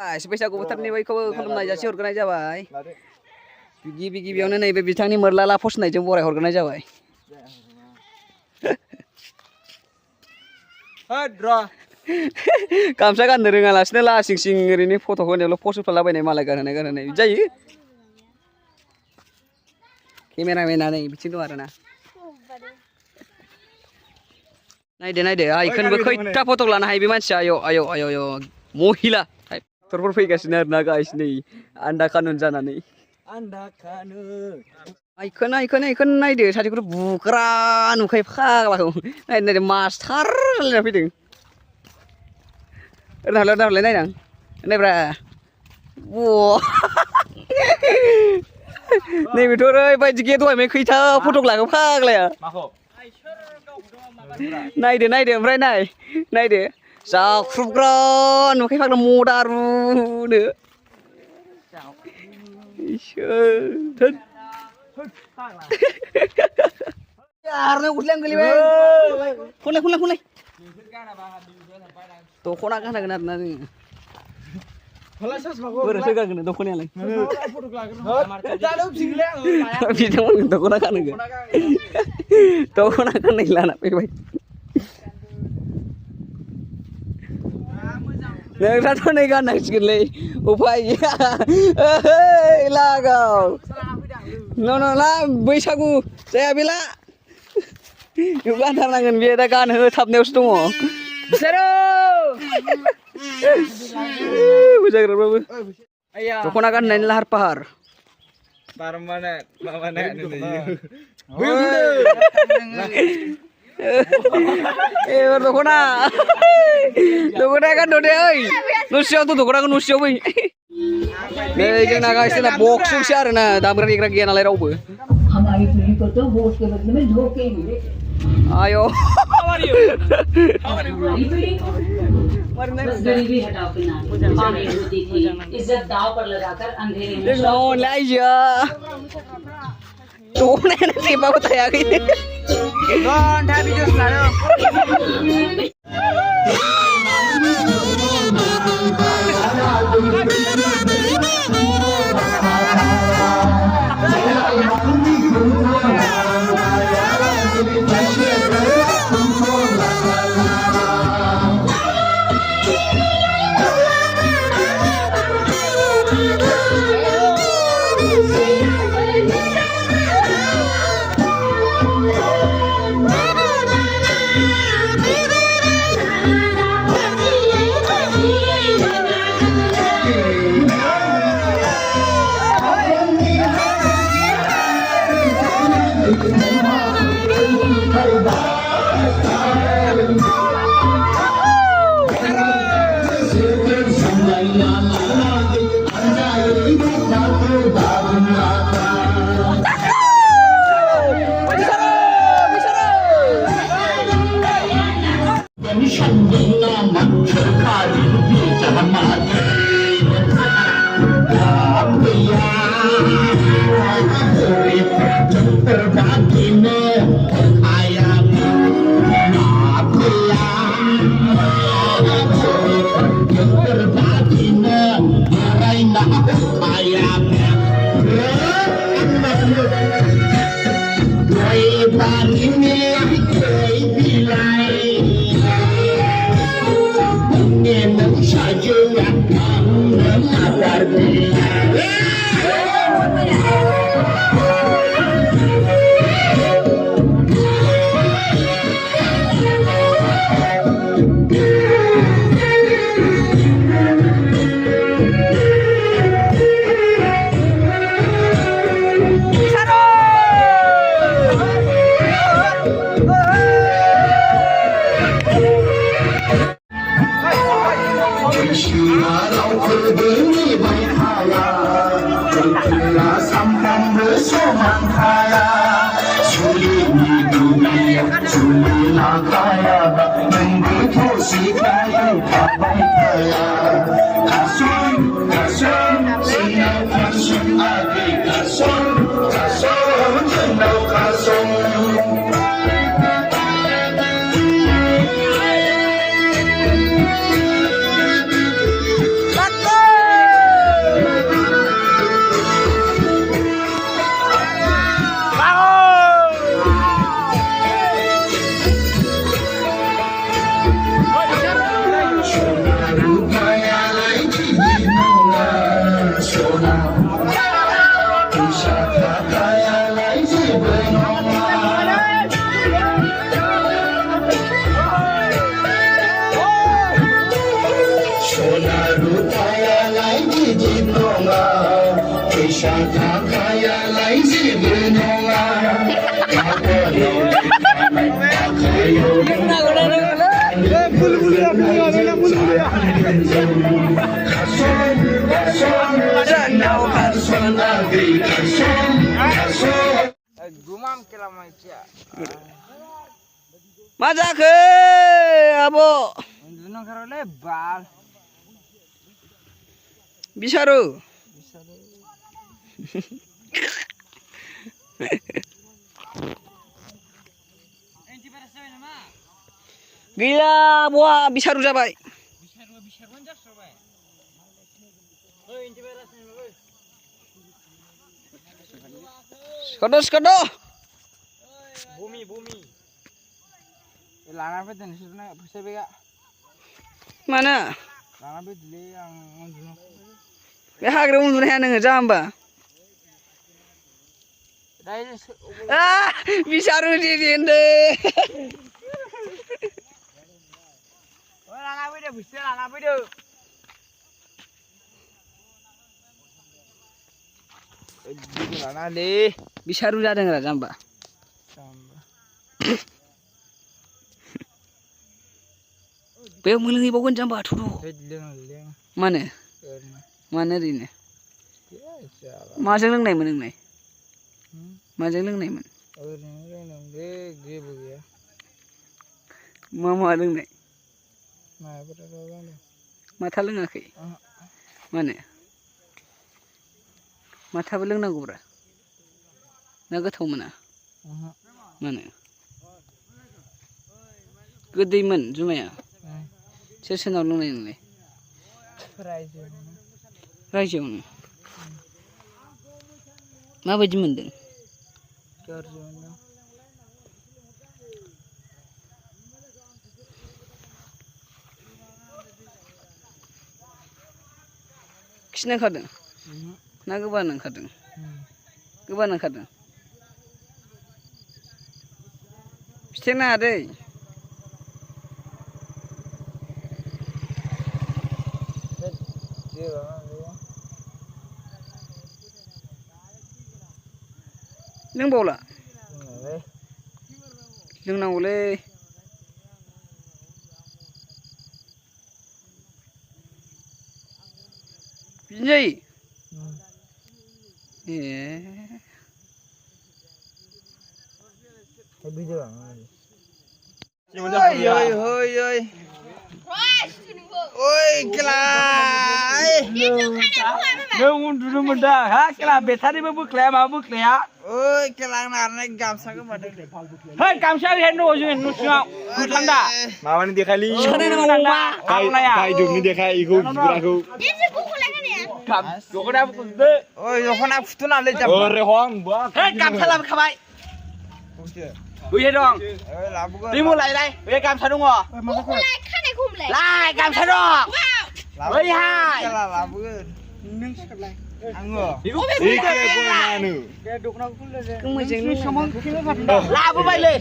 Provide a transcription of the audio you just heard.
बैसागु बोथोरनि बयखौबो खुलुमनाय जासि हरग्रोनाय जाबाय गिबियावनो नैबे बिथांनि मोरलाला फसनायजों बराय हरग्रोनाय जाबाय गामसा गाननो रोङालासिनो लासिं सिं ओरैनो फट' होनायावल' पस्ट होफालाबायनाय मालाय गानहोनाय जायो केमेरामेना नै बिथिं दं आरोना नायदो इखोनबो खैथा फट' लानो हायो बे मानसिया आय' महिला डक्टरफोर फैगासिनो आरोना गाइस नै आन्दा कानुन जानानै इखोन नायदो सासेखौथ' बुग्रा नुखायो फाग्लाखौ नायदो मास्टार जालायना फैदों ओरैनो नायनां नायब्रा नैबेथ' ओरैबायदि गे दहाय खैथा फट' लागोन फाग्लाया नायदो ओमफ्राय नायदो जाख्रुबग्रा नुखायो फाग्ला मदारुनो खनलाय दख'ना गाननांगोन आरोना जोङो बोरैथो गानगोन दख'नायालाय बिथांमोन दख'ना गाननांगोन दख'ना गाननाय लाना फैबाय नोंथाङाथ' नै गाननांसिगोनलै उफाय गैया लागाव न'ला बैसागु जाया बेला गानथारनांगोन बेयो दा गानहोथाबनायावसो दङ मोजांग्राबाबो दख'ना गाननायनि लाहार फाहार एबार दख'ना गानद' दे ओइ न'सियावथ' दख'नाखौ न'सियाव बै नै जोंना गाइसना बक्सजोंसो आरोना दामग्रा देग्रा गैया नालाय रावबो आय' दख'नायानो जेबाबो थायाखै मा जाखो आब' बिसारु गैया बहा बिसारु जाबाय skado bumi lana faidan sirna fasa bega mana lana bedile ang unduno be hagra unduna ya nोङो जा होमबा बिसारु दिदिन्दे lana faido bisa lana faido lana le बिसारु जादों रा जाम्बा बेयाव मोलोंहैबावगोन जाम्बा थुदु मानो ओरैनो माजों लोंनायमोन नोंलाय माजों लोंनायमोन मा लोंनाय माथा लोङाखै मानो माथाबो लोंनांगौब्रा ना गोथाव मोना मानो गोदैमोन जुमाया सोर सोरनाव लोंनाय नोंलाय रायजोआवनो माबायदि मोनदों खिनो ओंखारदों ना गोबानो ओंखारदों गोबानो ओंखारदों फिथें नाङा दै लोंबावला लोंनांगौलै बिदिनो जायो नों उन्दुनो मोनदों हा केला बेटारिबो बोख्लाया माबा बोख्लाया ओइ केला नारनाय गामसा गोमादों है गामसा ओरैहाय दङ जों न' सिङाव गोथांदा माबानि देखायलै गाय दुबनि देखाय इखौ बिग्राखौ दख'ना फुथुदो ओइ दख'ना फुथुनालै जाम्बा ओरै हं है गामसा लाबोखाबाय बैहाय दं दैमु लायलाय बे गामसा दङ लाय गामसा दं बैहाय लाबोगोन नों सिखारलाय आङो दख'नाखौ लाबोबायलै